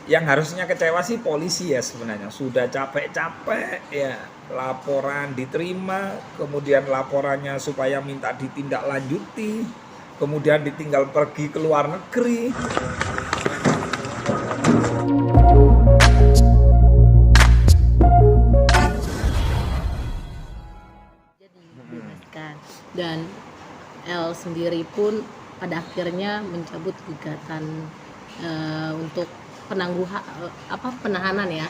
Yang harusnya kecewa sih polisi ya sebenarnya. Sudah capek-capek ya laporan diterima, kemudian laporannya supaya minta ditindaklanjuti, kemudian ditinggal pergi ke luar negeri. Jadi dibebaskan, dan L sendiri pun pada akhirnya mencabut gugatan untuk penahanan ya,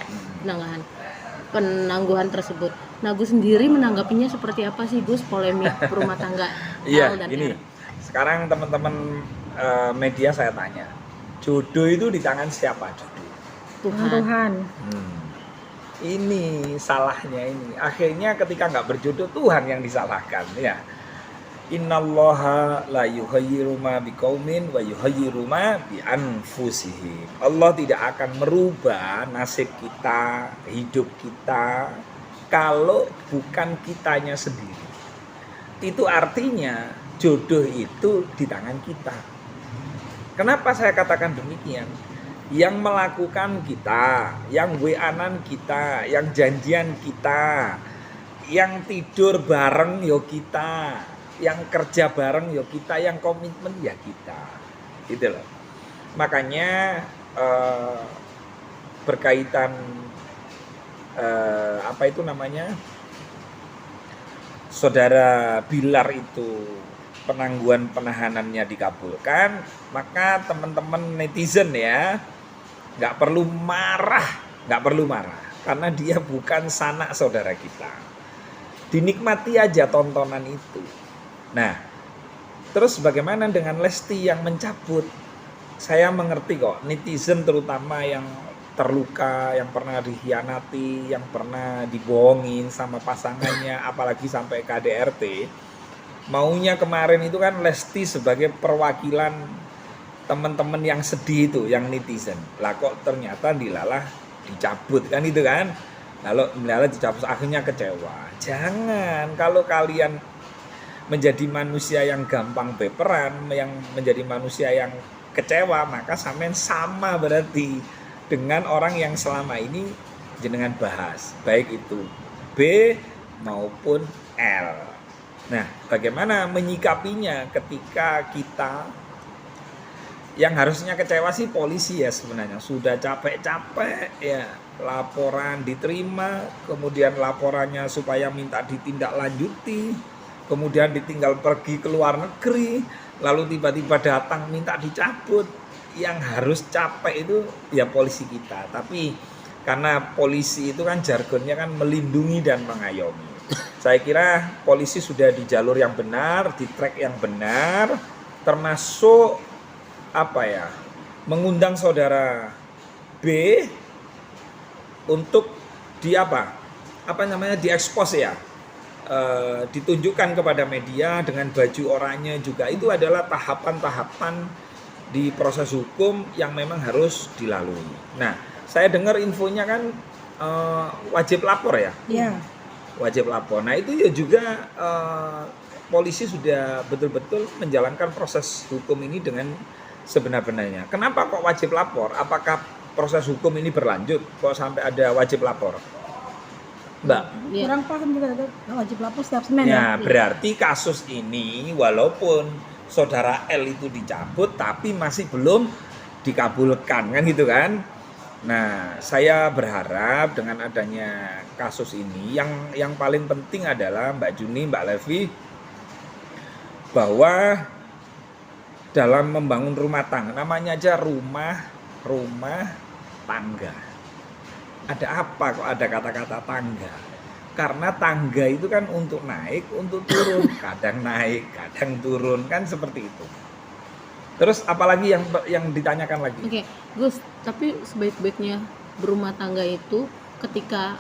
penangguhan tersebut. Nah, Gus sendiri menanggapinya seperti apa sih, Gus, polemik rumah tangga Iya, L dan ini R? sekarang teman-teman media saya tanya, jodoh itu di tangan siapa jodoh? Tuhan. Ini salahnya ini. Akhirnya ketika nggak berjodoh Tuhan yang disalahkan ya. Innallaha la yughayyiru ma biqaumin wa yughayyiru ma bi anfusihim. Allah tidak akan merubah nasib kita, hidup kita kalau bukan kitanya sendiri. Itu artinya jodoh itu di tangan kita. Kenapa saya katakan demikian? Yang melakukan kita, yang WA-an kita, yang janjian kita, yang tidur bareng yo kita, yang kerja bareng yo kita, yang komitmen ya kita, gitu loh. Makanya berkaitan apa itu namanya, saudara Bilar itu penangguhan penahanannya dikabulkan, maka teman-teman netizen ya nggak perlu marah, karena dia bukan sanak saudara kita. Dinikmati aja tontonan itu. Nah, terus bagaimana dengan Lesti yang mencabut? Saya mengerti kok, netizen terutama yang terluka, yang pernah dikhianati, yang pernah dibohongin sama pasangannya, apalagi sampai KDRT. Maunya kemarin itu kan Lesti sebagai perwakilan teman-teman yang sedih itu, yang netizen. Lah kok ternyata dilalah dicabut kan itu kan. Lalu dilalah dicabut, akhirnya kecewa. Jangan, kalau kalian menjadi manusia yang gampang baperan, yang menjadi manusia yang kecewa, maka sampean sama berarti dengan orang yang selama ini jenengan bahas, baik itu B maupun L. Nah, bagaimana menyikapinya ketika kita yang harusnya kecewa sih polisi ya sebenarnya. Sudah capek-capek ya laporan diterima, kemudian laporannya supaya minta ditindaklanjuti, kemudian ditinggal pergi ke luar negeri, lalu tiba-tiba datang minta dicabut. Yang harus capek itu ya polisi kita. Tapi karena polisi itu kan jargonnya kan melindungi dan mengayomi. Saya kira polisi sudah di jalur yang benar, di track yang benar, termasuk mengundang saudara B untuk diekspos ya, ditunjukkan kepada media dengan baju oranye juga. Itu adalah tahapan-tahapan di proses hukum yang memang harus dilalui. Nah, saya dengar infonya kan wajib lapor ya? Iya. Wajib lapor. Nah, itu ya juga polisi sudah betul-betul menjalankan proses hukum ini dengan sebenar-benarnya. Kenapa kok wajib lapor? Apakah proses hukum ini berlanjut kok sampai ada wajib lapor? Mbak? Kurang paham juga, wajib lapor setiap Senin Ya, ya. berarti kasus ini walaupun saudara L itu dicabut tapi masih belum dikabulkan kan gitu kan. Nah, saya berharap dengan adanya kasus ini yang paling penting adalah Mbak Juni, Mbak Levi, bahwa dalam membangun rumah tangga, namanya aja rumah tangga. Ada apa kok ada kata-kata tangga? Karena tangga itu kan untuk naik, untuk turun, kadang naik, kadang turun, kan seperti itu. Terus apalagi yang ditanyakan lagi? Oke, Gus, tapi sebaik-baiknya berumah tangga itu ketika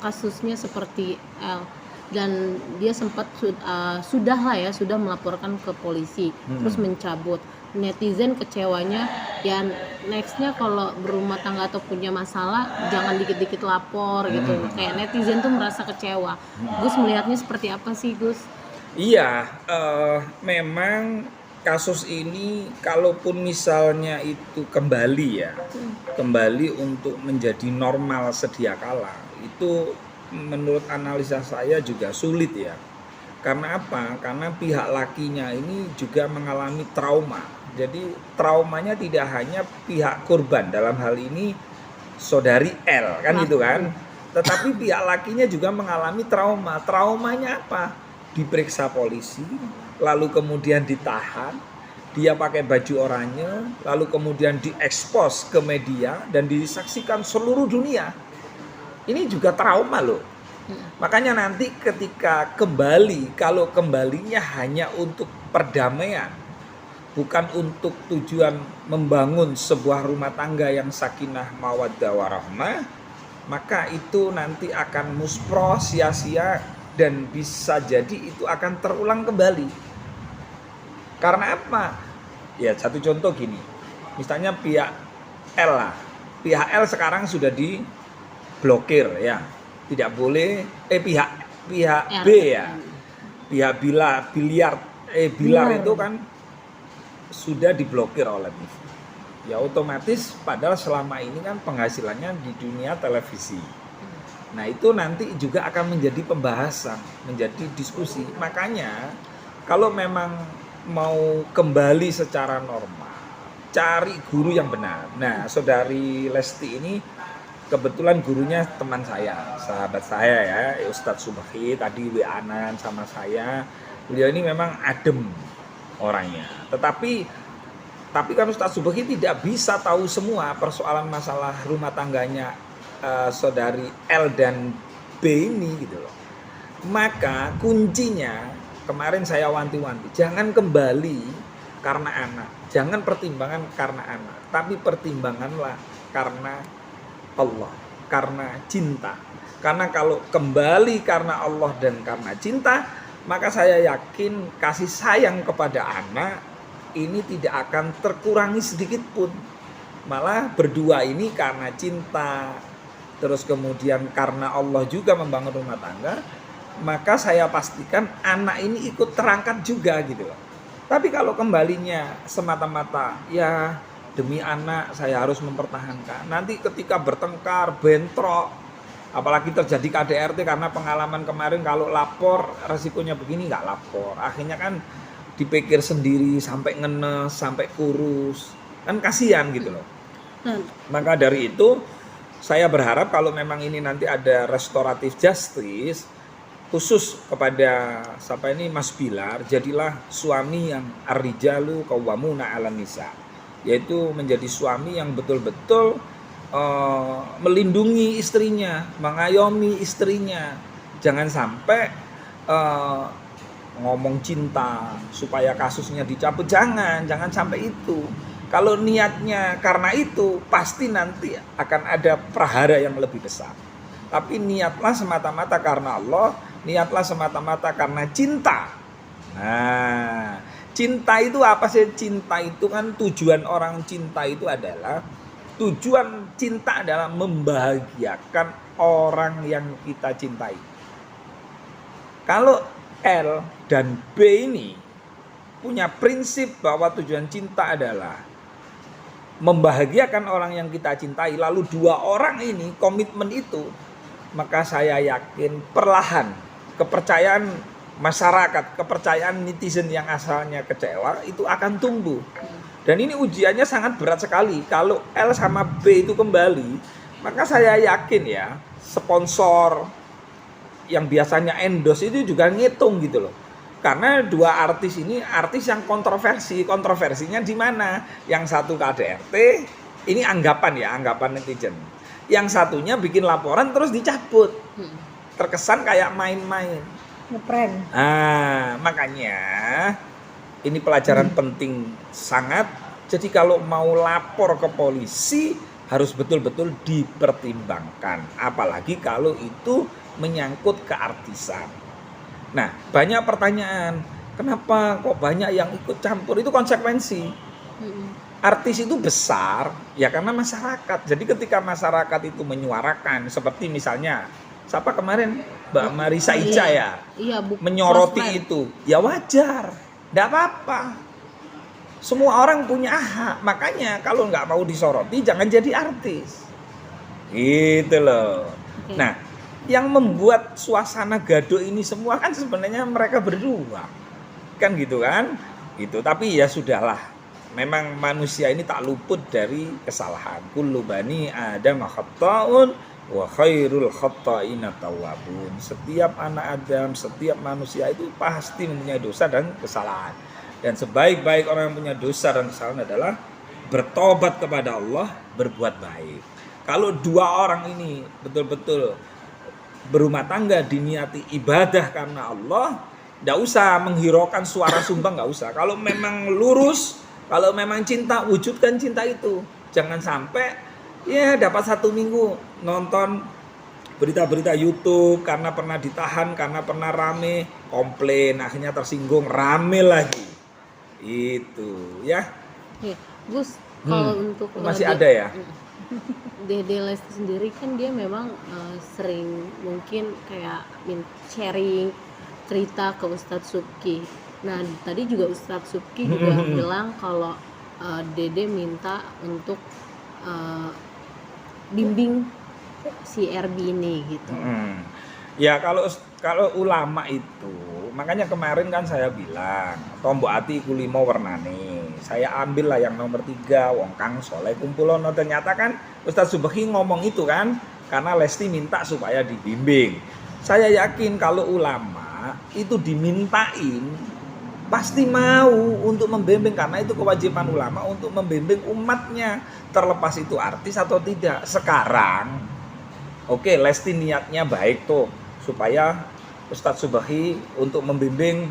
kasusnya seperti L, dan dia sempat sudah melaporkan ke polisi, terus mencabut. Netizen kecewanya ya, nextnya kalau berumah tangga atau punya masalah jangan dikit-dikit lapor gitu. Kayak netizen tuh merasa kecewa. Gus melihatnya seperti apa sih, Gus? Iya, memang kasus ini kalaupun misalnya itu kembali ya, kembali untuk menjadi normal sedia kala, itu menurut analisa saya juga sulit ya. Karena apa? Karena pihak lakinya ini juga mengalami trauma. Jadi traumanya tidak hanya pihak korban, dalam hal ini saudari L kan gitu kan. Tetapi pihak lakinya juga mengalami trauma. Traumanya apa? Diperiksa polisi, lalu kemudian ditahan, dia pakai baju oranye, lalu kemudian diekspos ke media dan disaksikan seluruh dunia. Ini juga trauma loh. Makanya nanti ketika kembali, kalau kembalinya hanya untuk perdamaian, bukan untuk tujuan membangun sebuah rumah tangga yang sakinah mawaddah warahmah, maka itu nanti akan muspro, sia-sia, dan bisa jadi itu akan terulang kembali. Karena apa? Ya satu contoh gini, misalnya pihak L lah, pihak L sekarang sudah diblokir ya, tidak boleh, pihak B ya, pihak Bilar itu kan sudah diblokir oleh TV. Ya otomatis padahal selama ini kan penghasilannya di dunia televisi. Nah itu nanti juga akan menjadi pembahasan, menjadi diskusi. Makanya kalau memang mau kembali secara normal, cari guru yang benar. Nah saudari Lesti ini kebetulan gurunya teman saya, sahabat saya ya, Ustadz Subhi tadi WA-an sama saya. Beliau ini memang adem orangnya. Tetapi kan Ustadz Subhi tidak bisa tahu semua persoalan masalah rumah tangganya saudari L dan B ini gitu loh. Maka kuncinya kemarin saya wanti-wanti, jangan kembali karena anak, jangan pertimbangan karena anak, tapi pertimbanganlah karena Allah, karena cinta. Karena kalau kembali karena Allah dan karena cinta, maka saya yakin kasih sayang kepada anak ini tidak akan terkurangi sedikit pun. Malah berdua ini karena cinta, terus kemudian karena Allah juga membangun rumah tangga, maka saya pastikan anak ini ikut terangkat juga gitu loh. Tapi kalau kembalinya semata-mata ya demi anak saya harus mempertahankan, nanti ketika bertengkar, bentrok, apalagi terjadi KDRT karena pengalaman kemarin, kalau lapor resikonya begini nggak lapor, akhirnya kan dipikir sendiri sampai ngenes, sampai kurus, kan kasihan gitu loh. Maka dari itu saya berharap kalau memang ini nanti ada restoratif justice khusus kepada siapa ini Mas Bilar, jadilah suami yang ar-rijalu qawwamuna 'alan nisa, yaitu menjadi suami yang betul-betul melindungi istrinya, mengayomi istrinya. Jangan sampai ngomong cinta supaya kasusnya dicabut, jangan sampai itu. Kalau niatnya karena itu, pasti nanti akan ada prahara yang lebih besar. Tapi niatlah semata-mata karena Allah, niatlah semata-mata karena cinta. Nah, cinta itu apa sih? Cinta itu kan tujuan orang cinta itu adalah, tujuan cinta adalah membahagiakan orang yang kita cintai. Kalau L dan B ini punya prinsip bahwa tujuan cinta adalah membahagiakan orang yang kita cintai, lalu dua orang ini komitmen itu, maka saya yakin perlahan kepercayaan masyarakat, kepercayaan netizen yang asalnya kecewa itu akan tumbuh. Dan ini ujiannya sangat berat sekali. Kalau L sama B itu kembali, maka saya yakin ya, sponsor yang biasanya endorse itu juga ngitung gitu loh. Karena dua artis ini artis yang kontroversinya di mana? Yang satu KDRT, ini anggapan netizen. Yang satunya bikin laporan terus dicabut. Terkesan kayak main-main. Ngeprank. Nah, makanya ini pelajaran penting sangat. Jadi kalau mau lapor ke polisi harus betul-betul dipertimbangkan. Apalagi kalau itu menyangkut keartisan. Nah, banyak pertanyaan, kenapa kok banyak yang ikut campur? Itu konsekuensi. Artis itu besar ya karena masyarakat. Jadi ketika masyarakat itu menyuarakan, seperti misalnya siapa kemarin Mbak Marisa Ica ya, iya, menyoroti Bosman. itu, ya wajar, tidak apa-apa. Semua orang punya hak. Makanya kalau nggak mau disoroti jangan jadi artis. Gitu loh. Oke. Nah, yang membuat suasana gaduh ini semua kan sebenarnya mereka berdua. Kan gitu kan? Gitu. Tapi ya sudahlah. Memang manusia ini tak luput dari kesalahan. Kullu bani Adam khata'un wa khairul khata'ina tawwabun. Setiap anak Adam, setiap manusia itu pasti mempunyai dosa dan kesalahan. Dan sebaik-baik orang yang punya dosa dan kesalahan adalah bertobat kepada Allah, berbuat baik. Kalau dua orang ini betul-betul berumah tangga diniati ibadah karena Allah, tidak usah menghiraukan suara sumbang, nggak usah. Kalau memang lurus, kalau memang cinta, wujudkan cinta itu. Jangan sampai ya dapat 1 minggu nonton berita-berita YouTube karena pernah ditahan, karena pernah rame, komplain, akhirnya tersinggung, rame lagi. Itu ya. Oke, Gus, kalau untuk Masih ada ya? Dede Lesti sendiri kan dia memang sering mungkin kayak sharing cerita ke Ustadz Subki. Nah tadi juga Ustadz Subki juga bilang kalau Dede minta untuk bimbing si RB ini gitu. Ya kalau ulama itu, makanya kemarin kan saya bilang tombok ati kulimo wernane. Saya ambil lah yang nomor 3 Wong Kang Soleh Kumpulono. Ternyata kan Ustadz Subki ngomong itu kan karena Lesti minta supaya dibimbing. Saya yakin kalau ulama itu dimintain pasti mau untuk membimbing, karena itu kewajiban ulama untuk membimbing umatnya, terlepas itu artis atau tidak. Sekarang oke, Lesti niatnya baik tuh supaya Ustadz Subki untuk membimbing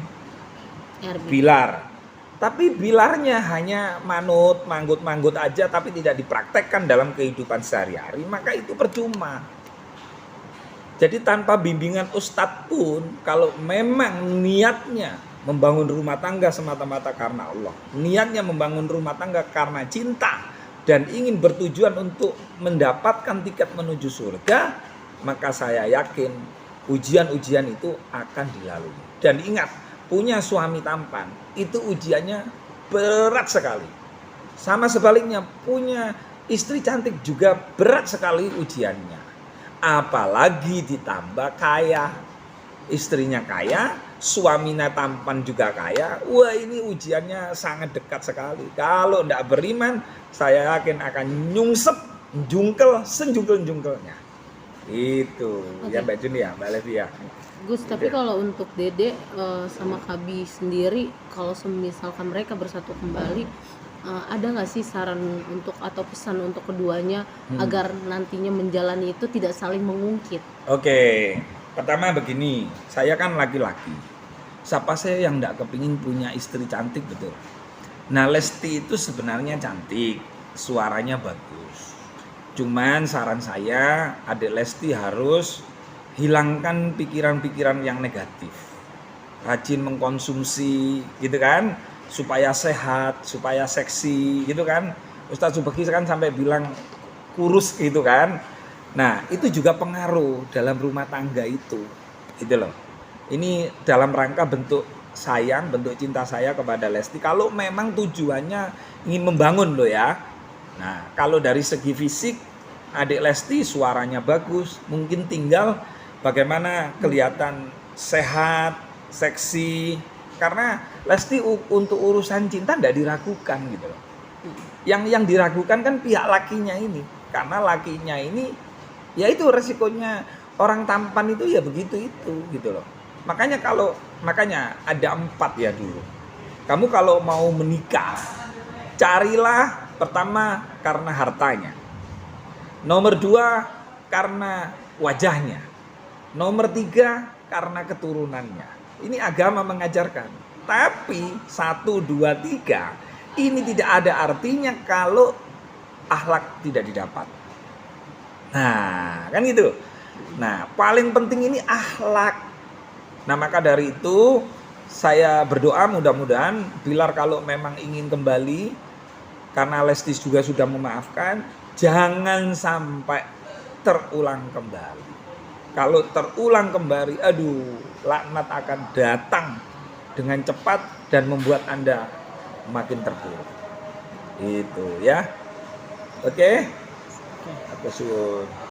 RB. Bilar. Tapi Bilarnya hanya manggut-manggut aja tapi tidak dipraktekkan dalam kehidupan sehari-hari, maka itu percuma. Jadi tanpa bimbingan Ustadz pun, kalau memang niatnya membangun rumah tangga semata-mata karena Allah, niatnya membangun rumah tangga karena cinta dan ingin bertujuan untuk mendapatkan tiket menuju surga, maka saya yakin ujian-ujian itu akan dilalui. Dan ingat, punya suami tampan itu ujiannya berat sekali. Sama sebaliknya, punya istri cantik juga berat sekali ujiannya. Apalagi ditambah kaya, istrinya kaya, suaminya tampan juga kaya. Wah, ini ujiannya sangat dekat sekali. Kalau tidak beriman, saya yakin akan nyungsep, jungkel, senjungkel-jungkelnya. Itu ya Mbak Juni ya, Mbak Levi ya. Gus, tapi kalau untuk Dede sama Kabi sendiri, kalau misalkan mereka bersatu kembali, ada nggak sih saran untuk atau pesan untuk keduanya agar nantinya menjalani itu tidak saling mengungkit? Oke, pertama begini, saya kan laki-laki. Siapa saya yang nggak kepingin punya istri cantik, betul? Nah, Lesti itu sebenarnya cantik, suaranya bagus. Cuman saran saya, adik Lesti harus hilangkan pikiran-pikiran yang negatif. Rajin mengkonsumsi gitu kan, supaya sehat, supaya seksi gitu kan. Ustadz Subki kan sampai bilang kurus gitu kan. Nah, itu juga pengaruh dalam rumah tangga itu. Gitu loh. Ini dalam rangka bentuk sayang, bentuk cinta saya kepada Lesti. Kalau memang tujuannya ingin membangun loh ya. Nah, kalau dari segi fisik, adik Lesti suaranya bagus, mungkin tinggal bagaimana kelihatan sehat, seksi. Karena Lesti untuk urusan cinta tidak diragukan gitu loh. Yang diragukan kan pihak lakinya ini. Karena lakinya ini, ya itu resikonya orang tampan itu ya begitu itu gitu loh. Makanya ada 4 ya dulu. Kamu kalau mau menikah, carilah pertama karena hartanya. Nomor 2 karena wajahnya. Nomor 3 karena keturunannya. Ini agama mengajarkan. Tapi 1, 2, 3 ini tidak ada artinya kalau akhlak tidak didapat. Nah, kan gitu. Nah, paling penting ini akhlak. Nah, maka dari itu saya berdoa mudah-mudahan Bilar kalau memang ingin kembali, karena Lesti juga sudah memaafkan, jangan sampai terulang kembali. Kalau terulang kembali, aduh, laknat akan datang dengan cepat dan membuat Anda makin terpuruk. Itu ya. Oke. Oke. Aku suwun.